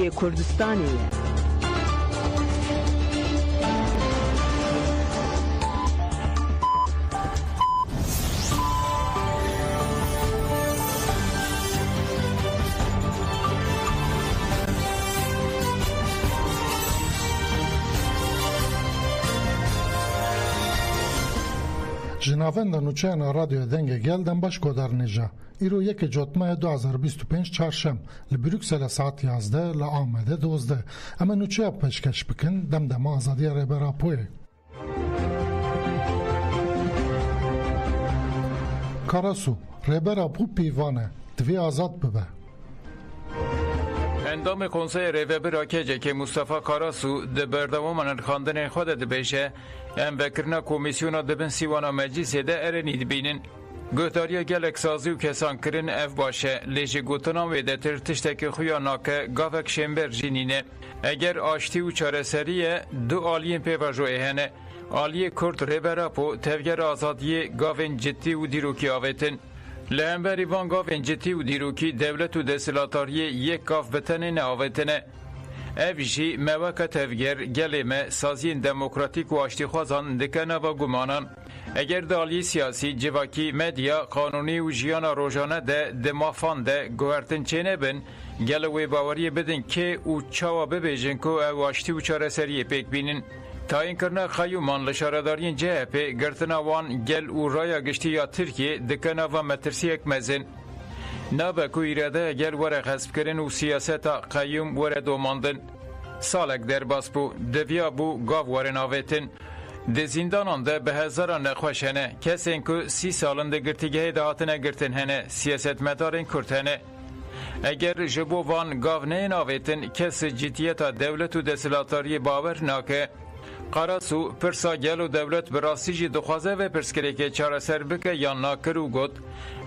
کردستانیه. جنابند نوچهان رادیو دنگ گلدن باش کدار نجا ایرو یک جوتمه 2025 چهارشنبه لبروکسل ساعت 11 لآمده 12 اما نوچه پیشکش بکن دم آزادی ریبرا پوی کاراسو ریبرا پو پیوانه دوی آزاد ببه. اندام کنسای ریوبرا که مصطفی کاراسو ده بردوامن خواندن خود ده بیشه ام وکرنا کمیسیونا دبن سیوانا مجلس ده ارنی دبینن گوتاریا گلک سازی و کسان کرن اف باشه لیجی گوتنام ویده تر تشتک خویا ناکه گاوک شنبر جینینه اگر آشتی و چاره سریه دو آلین پیواجو ایهنه آلی کرد ریبرا پو تفگر آزادی گاوین جدی و دیروکی آویتن لهمبری وان گاوین جدی و دیروکی دولت و دستلاتاری یک گاو بتنه ناویتنه اویجی موکا تفگر گلمه سازین دموکراتیک و آشتی خوازان دکنه و گمانان اگر دالی سیاسی جواکی مدیا قانونی و جیانا روزانه ده دمافان ده گوهرتن چینه بن گلوی باوری بدن که او چاوا ببیجن که او آشتی و چاره سریه پیک بینن تا این کرنه خیومان لشاردارین CHP گرتنا وان گل و رایا گشتی یا ترکیه دکنه و مترسی یک مزن نابه که ایراده گل وره خسب کرن و سیاست قیوم وره دوماندن سالک در باس بو دویا بو گاو وره ناویتن ده زندانان ده به هزاران نخوشنه کسی که 30 سالن ده گرتیگه دهاتنه گرتن هنه سیاست مدارن کرتنه اگر جبو وان گاو نه ناویتن کسی جدیتا دولت و دستلاتاری باور ناکه قراسو پرسا گل و دولت براسی جی دخوازه و پرسکره که چاره سر بکه یا ناکر و گد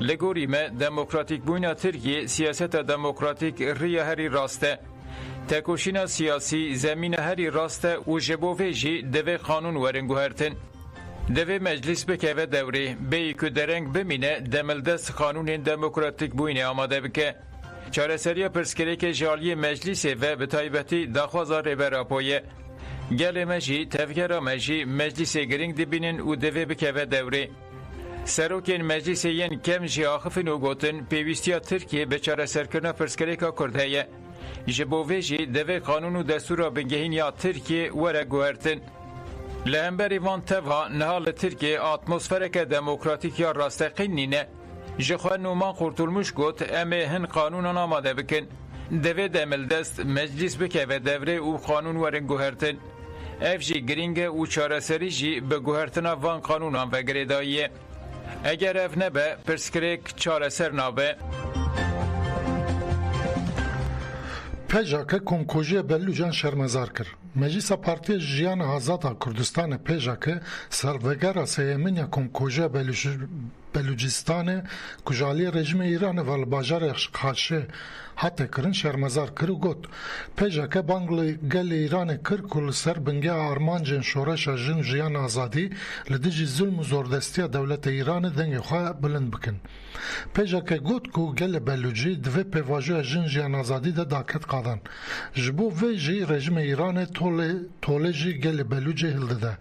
لگوری ما دموکراتیک بوینا ترکیه سیاست دموکراتیک ریه هری راسته تکوشینا سیاسی زمین هری راسته و جبوه جی دوه قانون ورنگو هرتن دوه مجلس بکه و دوری بیی که درنگ بمینه دملدست قانون دموکراتیک بوینه آماده بکه چاره سریا پرسکره که جالی مجلس و به تایبتی دخوازه ریبرا پویه گل مجی تفکر مجی مجلس گرینگ دبینن و دوی بکه و دوری سروکین مجلس ین کم جی آخفن و گوتن پیوستیا ترکیه بچاره سرکرنا پرسکریکا کرده جبوه جی دوی قانون و دستور بنگهین یا ترکیه وره گوهرتن لهمبری وان تفا نهال ترکیه اتمسفرک دموکراتیک یا راستقین نینه جخواه نومان خورتولموش گوت امه هن قانون آماده بکن دوی دمل دست مجلس بکه و دوره او قانون ورن گوهرتن اف جی گرینگ و چاره سری جی به گوهرتنا وان قانونان و گریداییه اگر اف نبه پرسکریک چاره سر نابه پیجاکه کمکوژی بلوجان شرمزار کر مجلس پارتی جیان آزادا کردستان پیجاکه سروگرا سیمینیا کمکوژی بلوچستان کجالی رژیم ایران و الباجار خاشه حتی کرن شرمزار کرو گوت پیجاکه بانگل گل ایران کر کل سر بنگه آرمانجن شورش جن جیان آزادی لدیجی ظلم و زوردستی دولت ایران دنگ خواه بلند بکن پیجاکه گوت کو گل بلوچی دوی پیواجو جن جیان آزادی ده داکت قادن جبو وی جی رژیم ایران توله جی گل بلوچی هلده ده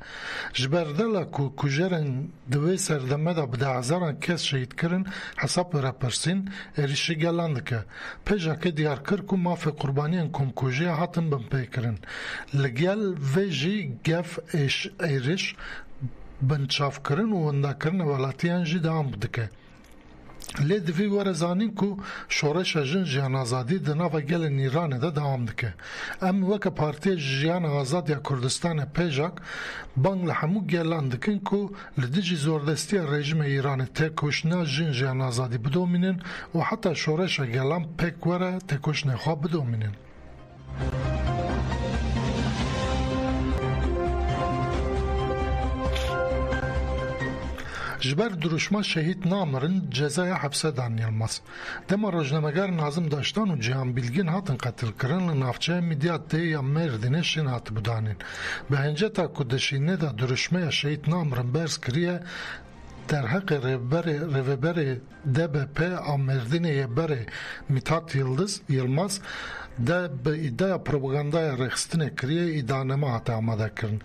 جبردلا کو کجرن دوی سردمه ده بده هزاران کس شهید کرن حساب رپرسین ایریشی گلند که پیجاکه دیار کر کو مافی قربانیان کمکوژی هاتن بم پیکرن لگل وی جی گف ایریش بنچاف کرن و وندا کرن ولاتیان جی دام بدکه لی دوی ورزانین کو شورش جن جیان آزادی دناو گلن ایران ده دوام دکه ام وک پارتی جیان آزادی کردستان پیجاک بانگ لحمو گلان دکن کو لدیجی زوردستی رژیم ایران تکوشنا جن جیان آزادی بدومینن و حتی شورش گلان پک وره تکوشنه خواه بدومینن جبر دروشما شهید نامرن جزای حبسه دانیلماس دما روزنامه‌گر ناظم داشتان و جهان بیلگین هاتن قتل کرن نافچه میدیات ده یا مردینه شین هات بودانین به هنجه تا کدشینه دا دروشمه شهید نامرن برز کریه در حق رهبر DBP آمردین یبر میتات یلماز ده به ایده پروپاگاندای رخستنه کریه ایدانامه هاته آماده کرن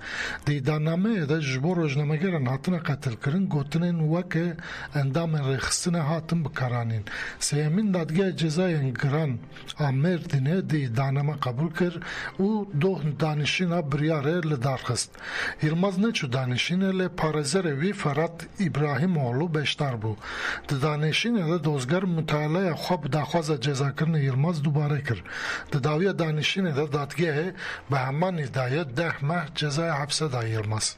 ده ایدانامه ده جبو روزنامه‌گران هاتنه قتل کرن گوتنین وکه اندام رخستنه هاتن بکارانین سیمین دادگاه جزای گران آمردینه ده ایدانامه قبول کر و دو دانشینا بریاره لدارخست یلماز نچو دانشینه لپارزر وی فرات ابراهیم اولو بشتر بو ده دانشینه ده دوزگر مطالعه خواب داخواز جزا کرن یلماز دوباره کر ده داویه دانشینه ده دادگاه به همان هدایت 10 ماه جزای حبسه دا یلماز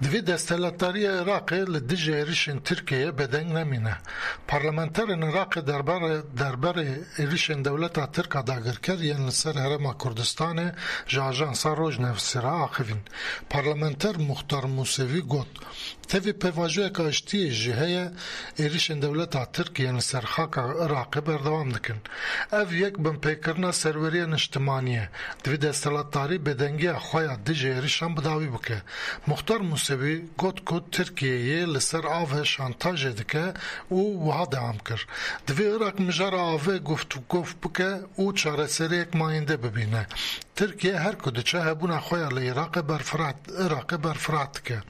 دوی دستلاتاری عراق لدیج ایریشن ترکیه بدنگ نمینه. پارلمانترین عراق دربار ایریشن دولتا ترکا داگر کر یعنی لسر هرما کردستان جاجانسا روز نفسرا آخوین. پارلمانتر مختار موسوی گوت تفی پواجوی کاشتی جهه ایریشن دولتا ترکیه یعنی لسر خاک عراق بردوام دکن. اف یک بم پیکرنا سروری نشتمانیه. دوی دستلاتاری بدنگی خواه دیج ایریشن بداوی بکه. مختار موسوی گوت کو ترکیه لسر آوه شانتاج دکه و وها دوام کر. دوی عراق مجار آوه گفت بکه و چاره سری یک ماینده ببینه. ترکیه هر کده چه هبون خواه لعراق برفرات که.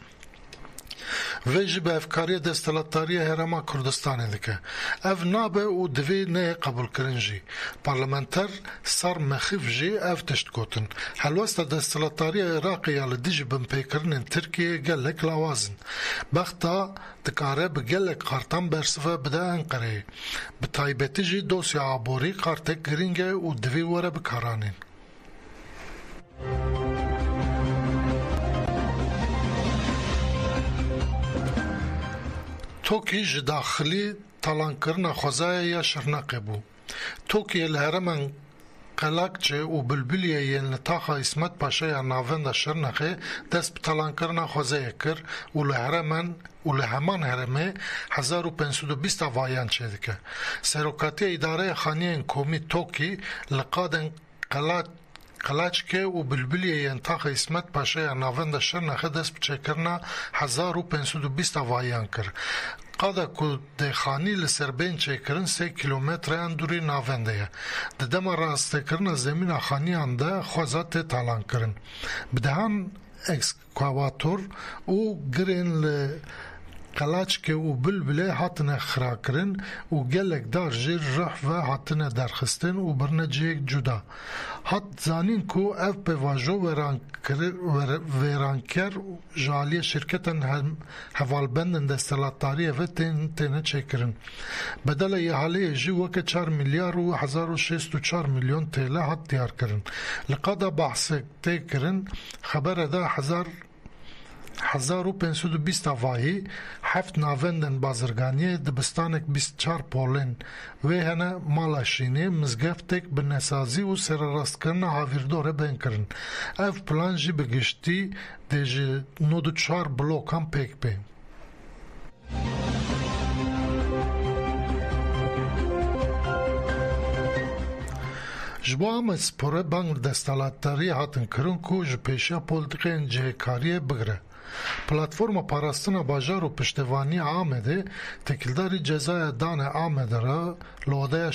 ویجی به افکاری دستلاتاری هرما کردستان دکه. اف نابه و دوی نه قبول کرنجی. پارلمانتر سر مخیف جی اف تشت گوتن. حلوست دستلاتاری عراقی یال دیجی بم پیکرنن ترکیه گلک لاوازن. بختا دکاره بگلک قارتان برسفه بده انقره. بتایبتی جی دوسیا عبوری قارتک گرینگه و دوی وره بکارانین. توکی ج داخلی تالان کرنا خوزای یا شرناقه بو. توکی الهرمن قلاقچه و بلبلیه ین نتاخا اسمت پاشه یا ناوند شرناقه دست بتالان کرنا خوزای کر و لهمان هرمه 1520 وایان چه دکه. سروکاتی اداره خانیه کومی توکی لقادن قلاچکه و بلبلیه ینتاخ اسمت پاشه ناوند شرناخه دست بچه کرنا 1520 وایان کر. قادا که ده خانی لسربین چه کرن 3 کیلومتر اندوری ناونده یه. ده دم راسته کرن زمین خانی انده خوزات تالان کرن. بدهان اکسکاواتور و گرین قلاچکه و بلبله هاتنه خرا کرن و گلک دار جیر رح و هاتنه درخستن و برنه جیک جدا. هات زانین که اف پواجو ویرانکر جالی شرکتن حوالبندن دستلاتاریه و تینه چه کرن. بدل یه حالی جی وکه 4 میلیار و 1604 میلیون تیله هات دیار کرن. لقادا بحثه تی کرن خبره ده 1520 واهی 7 ناوندن بازرگانی دبستانک 24 پولن و هنه مالاشینه مزگفتک بنسازی و سرراست کرن هاویردوره بین کرن. اف پلان جی بگشتی دیجی 94 بلوکان پیک بین. جبو هم سپوره بانگ دستالاتاری هاتن کرن که جپیشیا پولتقین جهکاریه بگره. پلاتفورم پاراستنا باجار و پشتوانی آمده تکیلداری جزای دان آمده را لوده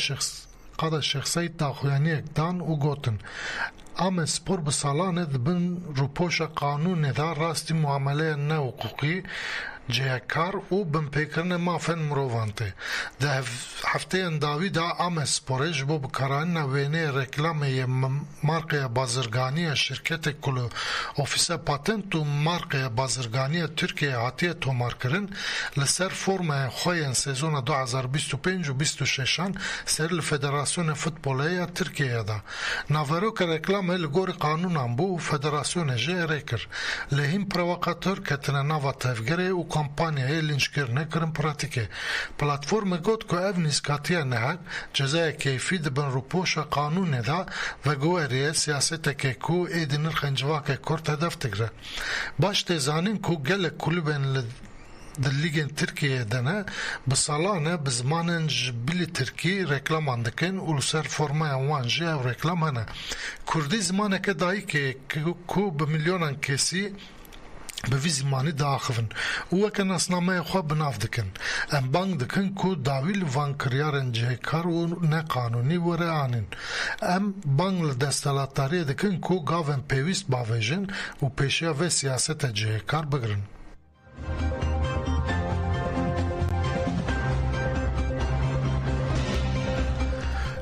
قادا شخصی تاخویانی اکدان و گوتن آمد سپور بسالانه دبن روپوش قانون دا راستی معامله نه حقوقی جهکار و بمپیکرن مافن مروانته. ده هفته انداوی دا آمد سپورش بو بکاران نوینه رکلامه مارکه بازرگانی شرکت کلو اوفیس پاتنت و مارکه بازرگانی ترکیه هاتیه تومار کرن لسر فرم خوین سیزون 2025 و 26 سر الفدراسیون فوتبولیه ترکیه دا. ناورو که رکلامه لگور قانون هم بو فدراسیون جه ریکر. لهم پروکاتور کتنه نوا تفگره و کمپانیای لینچکر نکرن پراتیکه. پلاتفورم گوت که او نیسکاتیه نهک جزای کیفی دبن روپوش قانون دا و گوهریه سیاست که کو ایدنر خنجواک کرد هدف تگره. باش تزانین که گل کلوبین دلیگن ترکیه دنه بسالانه بزمانن جبیل ترکی رکلام اندکن و لسر فرمای وانجی او رکلام هنه. کردی زمانه که دایی که کو بمیلیونان کسی به وی زمانی داخفن و وکه ناسنامه خو بناف دکن ام بانگ دکن کو داویل وان کریارن جهکار و نه قانونی وره آنین ام بانگ لدستالاتاری دکن کو گاون پیویست باویجن و پیشیا و سیاست جهکار بگرن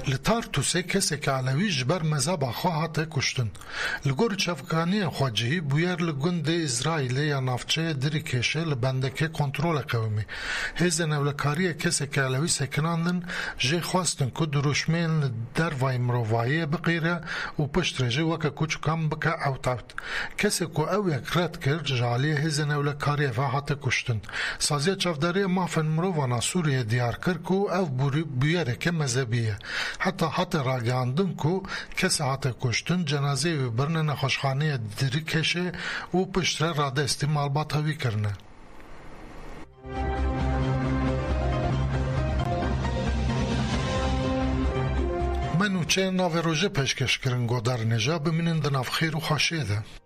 لتارتوسê kesek Alewî ji ber mezaba xwe hate kuştin. Li gor çavkaniyên xwecihî bûyer li gundê İsraîlê ya navçeyê dirî kêşe li bendekê kontrola qewimî. Hêzên Ewlekariyê kesek Alewî sekinandin jê xwestin ku dirûşmeyên li dervayê mirovayiyê biqîre û piştre jê weke kûçikan bike ewtewt. Kesek ku ew yek red kir ji aliyê hêzên Ewlekariyê ve hate kuştin. Saziya Çavdariya Mafên Mirovan a Sûriyê diyar kir ku ev bûyereke mezhebî ye. Hatta ragihandin ku kes hate kuştin cenazeyê wî birine nexweşxaneyê dirî kêşe û piştre radestî malbata wî kirine. Me nûçeyên navê rojê pêşkêşkirin Godarê Nêja bimînin di nav xêr û xweşiyê de.